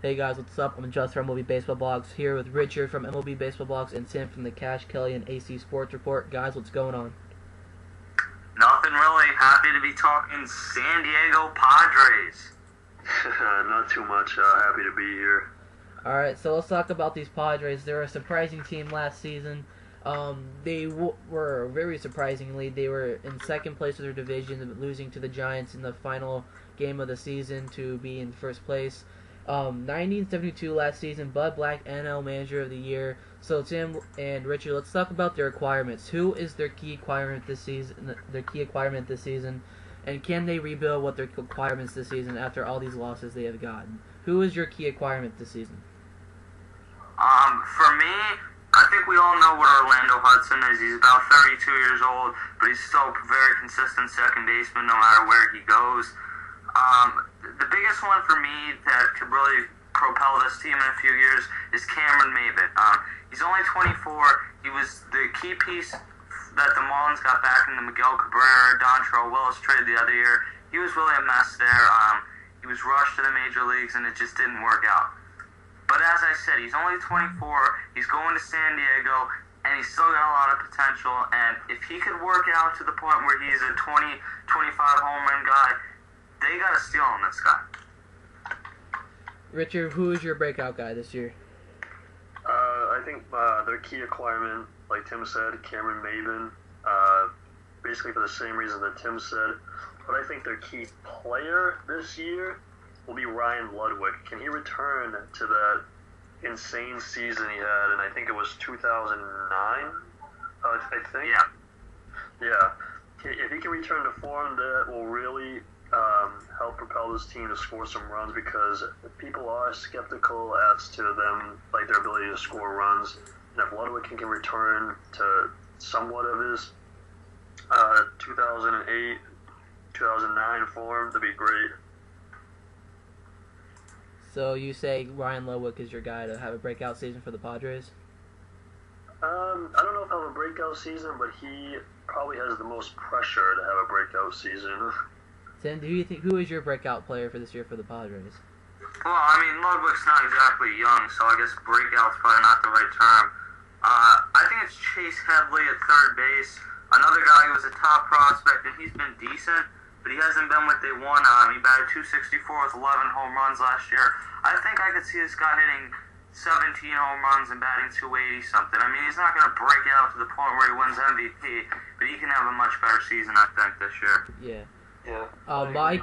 Hey guys, what's up? I'm Just from MLB Baseball Blogs here with Richard from MLB Baseball Blogs and Tim from the Kash Kelly and AC Sports Report. Guys, what's going on? Nothing really. Happy to be talking San Diego Padres. Not too much. Happy to be here. Alright, so let's talk about these Padres. They're a surprising team last season. They were very surprisingly, they were in second place of their division, losing to the Giants in the final game of the season to be in first place. 1972 last season, Bud Black NL Manager of the Year. So Tim and Richard, let's talk about their requirements. Who is their key acquirement this season? And can they rebuild what their requirements this season after all these losses they have gotten? Who is your key acquirement this season? For me, I think we all know what Orlando Hudson is. He's about 32 years old, but he's still a very consistent second baseman no matter where he goes. The biggest one for me that could really propel this team in a few years is Cameron Maybin. He's only 24. He was the key piece that the Marlins got back in the Miguel Cabrera, Dontrelle Willis trade the other year. He was really a mess there. He was rushed to the major leagues, and it just didn't work out. But as I said, he's only 24. He's going to San Diego, and he's still got a lot of potential. And if he could work out to the point where he's a 20, 25 home run guy, they got a steal on this guy. Richard, who is your breakout guy this year? I think their key acquirement, like Tim said, Cameron Maybin, basically for the same reason that Tim said. But I think their key player this year will be Ryan Ludwig. Can he return to that insane season he had, and I think it was 2009? I think. Yeah. If he can return to form, that will really help propel this team to score some runs, because people are skeptical as to them, like their ability to score runs. And if Ludwig can return to somewhat of his 2008, 2009 form, that'd be great. So you say Ryan Ludwig is your guy to have a breakout season for the Padres? I don't know if he'll have a breakout season, but he probably has the most pressure to have a breakout season. Tim, who is your breakout player for this year for the Padres? Well, I mean, Ludwig's not exactly young, so I guess breakout's probably not the right term. I think it's Chase Headley at third base. Another guy who was a top prospect, and he's been decent, but he hasn't been what they want. He batted .264 with 11 home runs last year. I think I could see this guy hitting 17 home runs and batting .280 something. I mean, he's not going to break out to the point where he wins MVP, but he can have a much better season, I think, this year. Yeah. My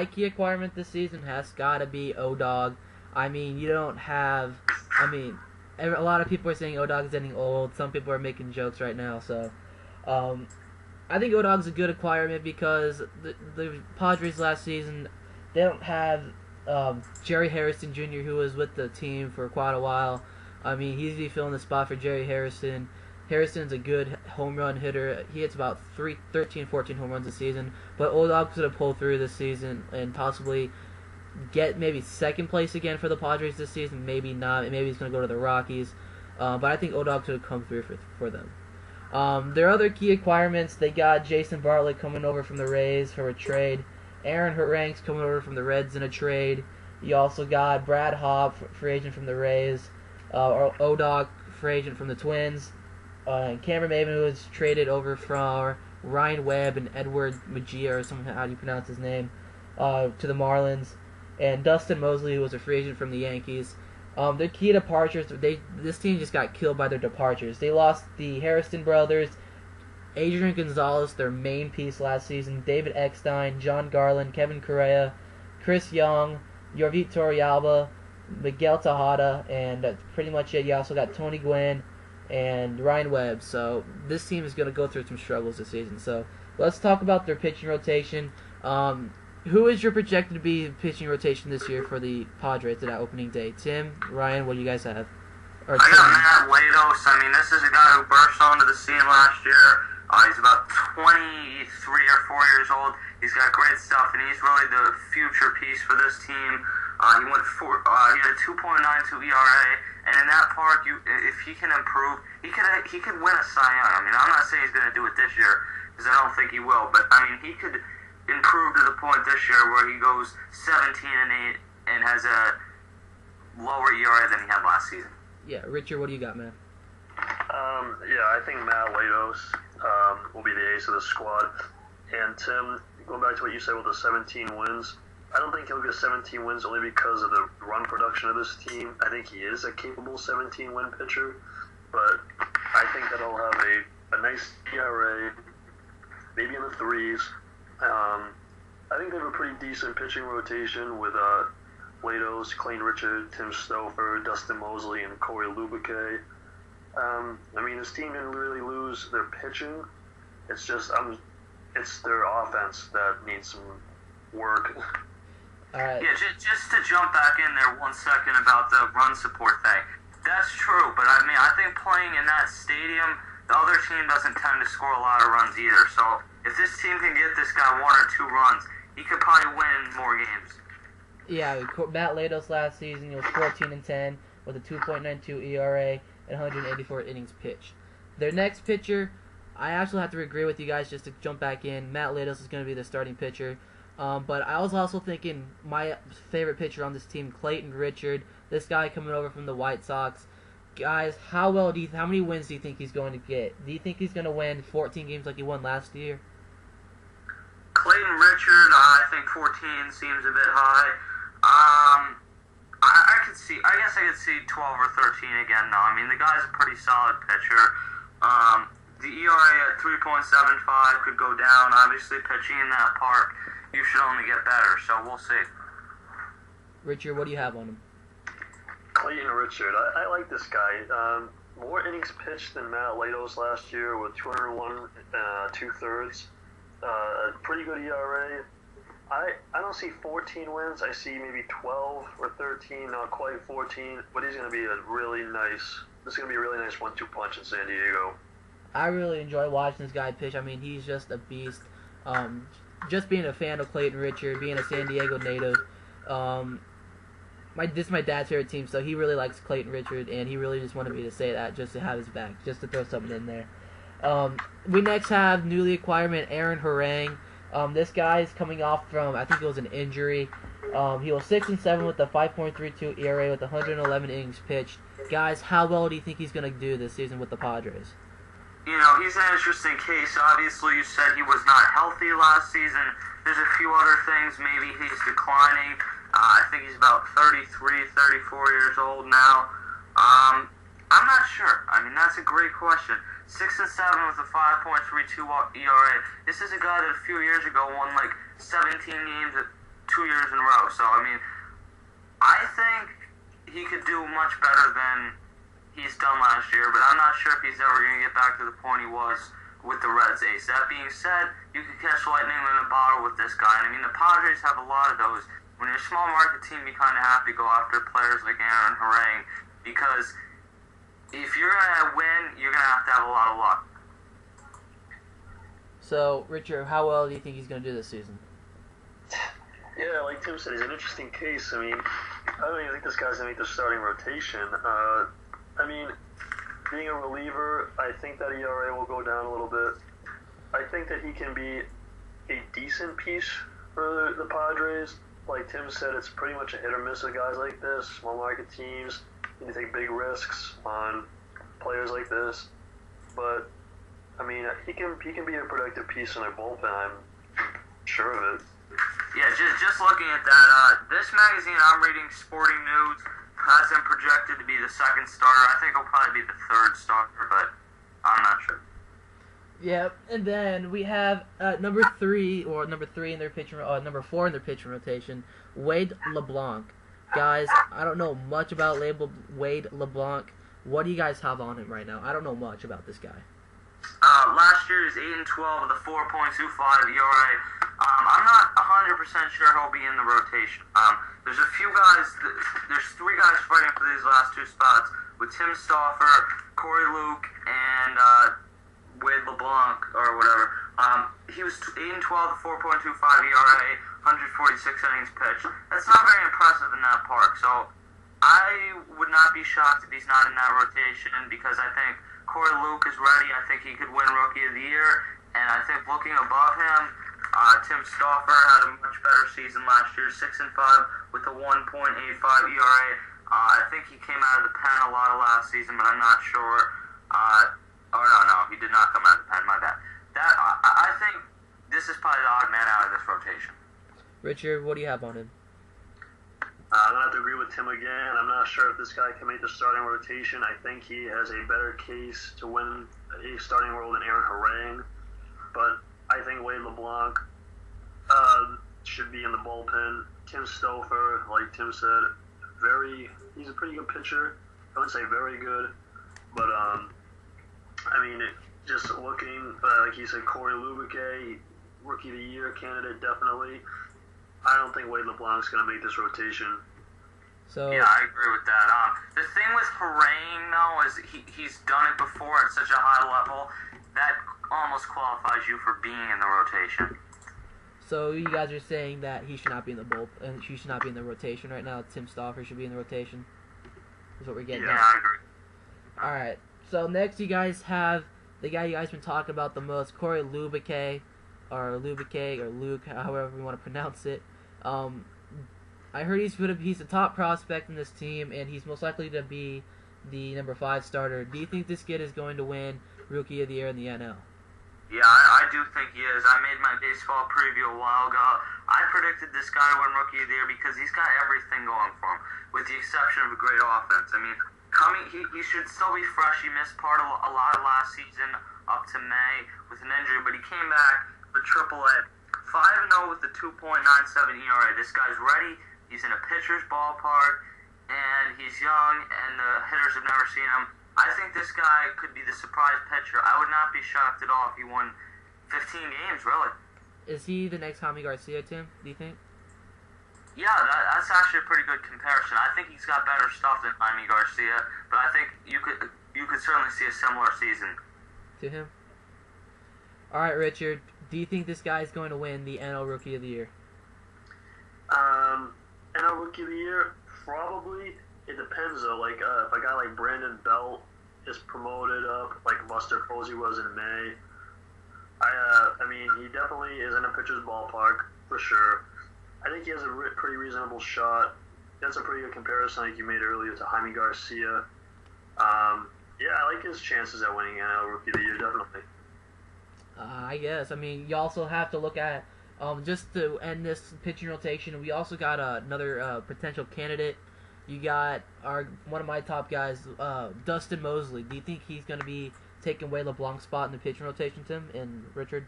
key acquirement this season has got to be O-Dog. I mean, you don't have... a lot of people are saying O-Dog is getting old. Some people are making jokes right now, so... I think O-Dog's a good acquirement because the Padres last season, they don't have Jerry Harrison Jr., who was with the team for quite a while. I mean, he's be filling the spot for Jerry Harrison. Harrison's a good home run hitter. He hits about 13, 14 home runs a season. But O-Dog's going to pull through this season and possibly get maybe second place again for the Padres this season. Maybe not. Maybe he's going to go to the Rockies. But I think O-Dog's going to come through for them. Their other key acquirements, they got Jason Bartlett coming over from the Rays for a trade. Aaron Hurtranks coming over from the Reds in a trade. You also got Brad Hobb, free agent from the Rays. O-Dog, free agent from the Twins. And Cameron Maybin, who was traded over from Ryan Webb and Edward Mejia, or something, how do you pronounce his name, to the Marlins. And Dustin Mosley, who was a free agent from the Yankees. Their key departures, this team just got killed by their departures. They lost the Harrison brothers, Adrian Gonzalez, their main piece last season, David Eckstein, John Garland, Kevin Correa, Chris Young, Yorvit Torrealba, Miguel Tejada, and that's pretty much it. You also got Tony Gwynn and Ryan Webb. So this team is going to go through some struggles this season. So let's talk about their pitching rotation. Who is your projected to be pitching rotation this year for the Padres at that opening day? Tim, Ryan, what do you guys have? I got Matt Latos. I mean, this is a guy who burst onto the scene last year. He's about 23 or 4 years old. He's got great stuff, and he's really the future piece for this team. He had a 2.92 ERA, and in that park, if he can improve, he could win a Cy Young. I mean, I'm not saying he's going to do it this year, because I don't think he will, but I mean, he could improve to the point this year where he goes 17-8 and has a lower ERA than he had last season. Yeah, Richard, what do you got, man? I think Matt Latos will be the ace of the squad. And Tim, going back to what you said with the 17 wins, I don't think he'll get 17 wins only because of the run production of this team. I think he is a capable 17-win pitcher, but I think that he'll have a nice ERA, maybe in the threes. I think they have a pretty decent pitching rotation with Latos, Clayton Richard, Tim Stouffer, Dustin Mosley, and Corey Lubique. This team didn't really lose their pitching. It's just it's their offense that needs some work. All right. Yeah, just to jump back in there 1 second about the run support thing. That's true, but I think playing in that stadium, the other team doesn't tend to score a lot of runs either. So if this team can get this guy 1 or 2 runs, he could probably win more games. Yeah, Matt Latos last season, he was 14-10 with a 2.92 ERA and 184 innings pitched. Their next pitcher, I actually have to agree with you guys just to jump back in. Matt Latos is going to be the starting pitcher. But I was also thinking my favorite pitcher on this team, Clayton Richard. This guy coming over from the White Sox. Guys, how many wins do you think he's going to get? Do you think he's going to win 14 games like he won last year? Clayton Richard, I think 14 seems a bit high. I guess I could see 12 or 13 again, though. The guy's a pretty solid pitcher. The ERA at 3.75 could go down. Obviously, pitching in that park, you should only get better, so we'll see. Richard, what do you have on him? Clayton Richard, I like this guy. More innings pitched than Matt Latos last year with 201 2/3. Pretty good ERA. I don't see 14 wins. I see maybe 12 or 13, not quite 14. But he's going to be a really nice 1-2 punch in San Diego. I really enjoy watching this guy pitch. He's just a beast. Just being a fan of Clayton Richard, being a San Diego native, this is my dad's favorite team, so he really likes Clayton Richard, and he really just wanted me to say that just to have his back, just to throw something in there. We next have newly acquired Aaron Harang. This guy is coming off from, I think it was an injury. He was 6-7 with a 5.32 ERA with 111 innings pitched. Guys, how well do you think he's going to do this season with the Padres? He's an interesting case. Obviously, you said he was not healthy last season. There's a few other things. Maybe he's declining. I think he's about 33, 34 years old now. I'm not sure. That's a great question. 6-7 with a 5.32 ERA. This is a guy that a few years ago won 17 games at 2 years in a row. So, I think he could do much better than he's done last year, but I'm not sure if he's ever going to get back to the point he was with the Reds ace. That being said, you can catch lightning in a bottle with this guy. And the Padres have a lot of those. When you're a small market team, you kind of have to go after players like Aaron Harang, because if you're going to win, you're going to have a lot of luck. So, Richard, how well do you think he's going to do this season? Yeah, like Tim said, he's an interesting case. I don't even think this guy's going to make the starting rotation. Being a reliever, I think that ERA will go down a little bit. I think that he can be a decent piece for the Padres. Like Tim said, it's pretty much a hit or miss with guys like this. Small market teams need to take big risks on players like this. But, he can be a productive piece in their bullpen. I'm sure of it. Yeah, just looking at that, this magazine I'm reading, Sporting News, has him projected to be the second starter. I think he'll probably be the third starter, but I'm not sure. Yep, and then we have number 4 in their pitching rotation, Wade LeBlanc. Guys, I don't know much about Wade LeBlanc. What do you guys have on him right now? I don't know much about this guy. Last year is 8-12 with a 4.25 ERA. I'm not 100% sure he'll be in the rotation. There's a few guys. There's 3 guys fighting for these last 2 spots with Tim Stauffer, Corey Luke, and Wade LeBlanc or whatever. He was 8-12 with 4.25 ERA, 146 innings pitched. That's not very impressive in that park. So I would not be shocked if he's not in that rotation, because I think Corey Luke is ready. I think he could win Rookie of the Year, and I think looking above him, Tim Stauffer had a much better season last year, 6-5 with a 1.85 ERA. I think he came out of the pen a lot of last season, but I'm not sure. No, he did not come out of the pen. My bad. I think this is probably the odd man out of this rotation. Richard, what do you have on him? I'm going to have to agree with Tim again. I'm not sure if this guy can make the starting rotation. I think he has a better case to win a starting role than Aaron Harang. But I think Wade LeBlanc should be in the bullpen. Tim Stauffer, like Tim said, he's a pretty good pitcher. I wouldn't say very good. But, just looking, like he said, Corey Lubique, Rookie of the Year candidate, definitely. I don't think Wade LeBlanc's going to make this rotation. So yeah, I agree with that. The thing with Harang, though, is he's done it before at such a high level that almost qualifies you for being in the rotation. So you guys are saying that he should not be in the bullpen, he should not be in the rotation right now. Tim Stauffer should be in the rotation. Is what we're getting. Yeah, I agree. All right. So next, you guys have the guy you guys been talking about the most, Corey Lubique, or Luke, however you want to pronounce it. I heard he's the top prospect in this team, and he's most likely to be the number 5 starter. Do you think this kid is going to win Rookie of the Year in the NL? Yeah, I do think he is. I made my baseball preview a while ago. I predicted this guy to win Rookie of the Year because he's got everything going for him, with the exception of a great offense. I mean, he should still be fresh. He missed a lot of last season up to May with an injury, but he came back for AAA, 5-0 with a 2.97 ERA. This guy's ready. He's in a pitcher's ballpark, and he's young, and the hitters have never seen him. I think this guy could be the surprise pitcher. I would not be shocked at all if he won 15 games, really. Is he the next Jaime Garcia, Tim, do you think? Yeah, that's actually a pretty good comparison. I think he's got better stuff than Jaime Garcia, but I think you could certainly see a similar season to him. All right, Richard, do you think this guy is going to win the NL Rookie of the Year? NL Rookie of the Year, probably. It depends, though. Like, if a guy like Brandon Belt is promoted up, like Buster Posey was in May, he definitely is in a pitcher's ballpark, for sure. I think he has a pretty reasonable shot. That's a pretty good comparison, like you made earlier, to Jaime Garcia. I like his chances at winning NL Rookie of the Year, definitely. I guess. You also have to look at, just to end this pitching rotation, we also got another potential candidate. You got one of my top guys, Dustin Mosley. Do you think he's going to be taking Wade LeBlanc's spot in the pitching rotation, Tim and Richard?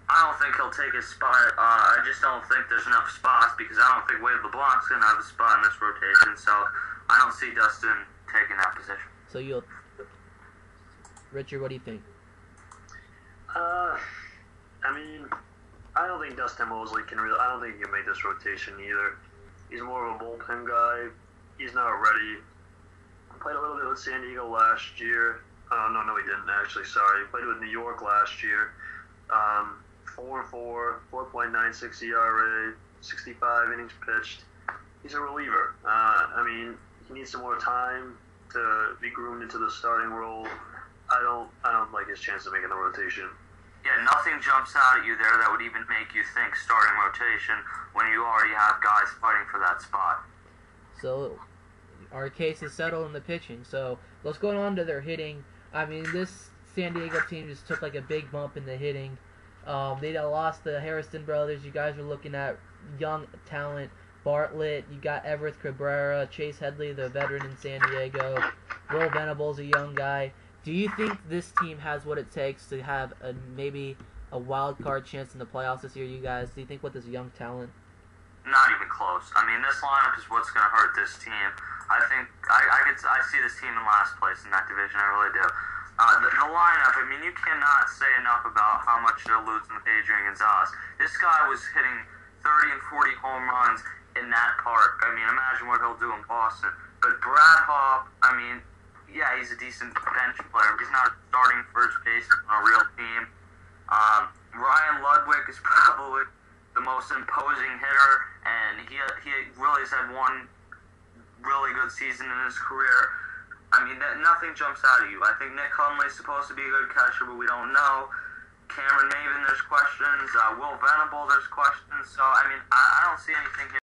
I don't think he'll take his spot. I just don't think there's enough spots because I don't think Wade LeBlanc's going to have a spot in this rotation. So I don't see Dustin taking that position. So Richard, what do you think? I don't think Dustin Mosley I don't think he can make this rotation either. He's more of a bullpen guy. He's not ready. Played a little bit with San Diego last year. No, he didn't actually. Sorry. He played with New York last year. 4-4, 4.96 ERA, 65 innings pitched. He's a reliever. He needs some more time to be groomed into the starting role. I don't like his chance of making the rotation. Yeah, nothing jumps out at you there that would even make you think starting rotation when you already have guys fighting for that spot. So, our case is settled in the pitching. So, let's go on to their hitting. This San Diego team just took like a big bump in the hitting. They lost the Harrison brothers. You guys were looking at young talent. Bartlett, you got Everett Cabrera, Chase Headley, the veteran in San Diego. Will Venables, a young guy. Do you think this team has what it takes to have maybe a wild card chance in the playoffs this year, you guys? Do you think with this young talent? Not even close. This lineup is what's going to hurt this team. I think I see this team in last place in that division. I really do. The lineup, you cannot say enough about how much they're losing with Adrian Gonzalez. This guy was hitting 30 and 40 home runs in that park. Imagine what he'll do in Boston. But Brad Hawpe, yeah, he's a decent bench player. He's not starting first base on a real team. Ryan Ludwig is probably the most imposing hitter, and he really has had one really good season in his career. Nothing jumps out at you. I think Nick Hundley's supposed to be a good catcher, but we don't know. Cameron Maven, there's questions. Will Venable, there's questions. So, I mean, I don't see anything here